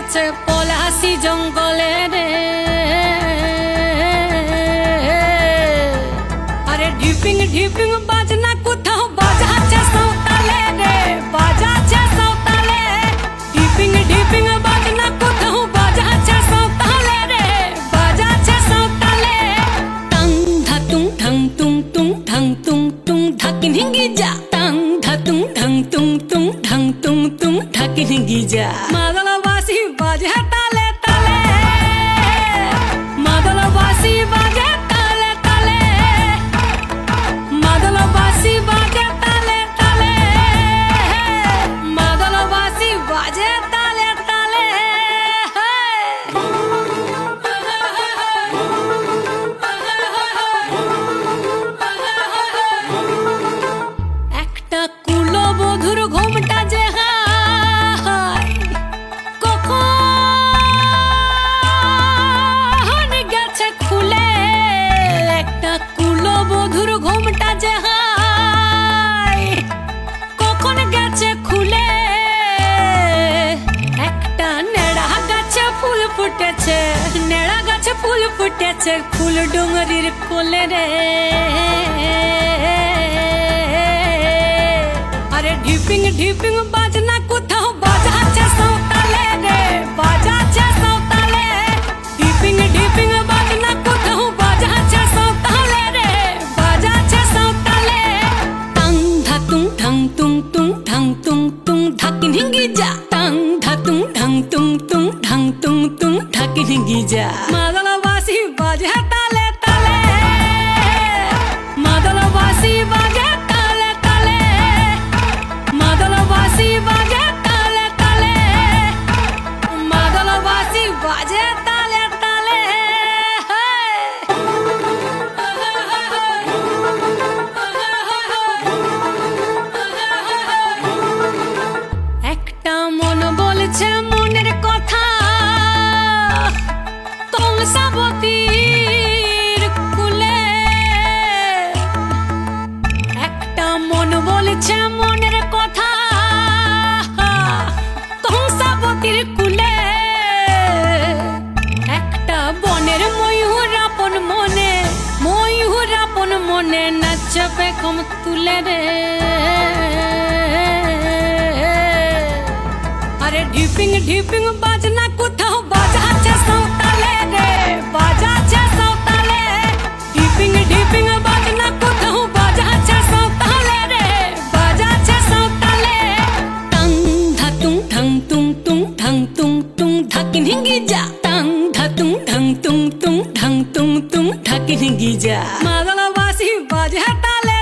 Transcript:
গেছে পলাশি জঙ্গলে রে। আরে ঢিপিং ঢিপিং বাজনা কোথাও বাজাচ্ছে সাঁওতালে রে, বাজাচ্ছে সাঁওতালে। ঢিপিং ঢিপিং বাজনা কোথাও বাজাচ্ছে সাঁওতালে রে, বাজাচ্ছে সাঁওতালে। টাং ধাতুং ঢং তুং তুং ঢং তুং তুং ঢাকিন হিঙ্গি যা। টাং ধাতুং ঢং তুং তুং ঢং তুং তুং ঢাকিন হিঙ্গি যা। মাদলবাসী বাজে তালে তালে, মাদলবাসী বাজে তালে তালে, মাদলবাসী বাজে তালে তালে, মাদলবাসী বাজে তালে তালে। একটা কুলবধূর ঘোমটা যে কখন গেছে খুলে, একটা কুলবধূর ঘোমটা যে কখন গেছে খুলে। একটা নেড়া গাছে ফুল ফুটেছে, নেড়া গাছে ফুল ফুটেছে ফুল ডুঙরির কোলে রে। আরে ঢিপিং ঢিপিং বাজনা কোথাও বাজাচ্ছে সাঁওতালে রে, বাজাচ্ছে সাঁওতালে। ঢিপিং ঢিপিং বাজনা কোথাও বাজাচ্ছে সাঁওতালে রে, বাজাচ্ছে সাঁওতালে। টাং ধাতুং ঢং তুং তুং ঢং তুং তুং ঢাকিন হিঙ্গি যা। টাং ধাতুং ঢং তুং তুং ঢং তুং তুং ঢাকিন হিঙ্গি যা। মাদলবাসী বাজে তালে তালে, মাদলবাসী বাজে তালে তালে, মাদলবাসী বাজে তালে তালে, মাদলবাসী বাজে তালে তালে। একটা মন বলছে মনের কথা কংসাবতীর কুলে, একটা মন বলছে মনের কথা কংসাবতীর কুলে। একটা বনের ময়ূর আপন মনে, ময়ূর আপন মনে নাচবে কম তুলে রে। আরে ঢিপিং ঢিপিং বাজনা কোথাও বাজাচ্ছে সাঁওতালে রে, বাজাচ্ছে সাঁওতালে। ঢিপিং ঢিপিং বাজনা কোথাও বাজাচ্ছে সাঁওতালে রে, বাজাচ্ছে সাঁওতালে। টাং ধাতুং ঢং তুং তুং ঢং তুং তুং ঢাকিন হিঙ্গি যা। টাং ধাতুং ঢং তুং তুং ঢং তুং তুং ঢাকিন হিঙ্গি যা। মাদলবাসী বাজে তালে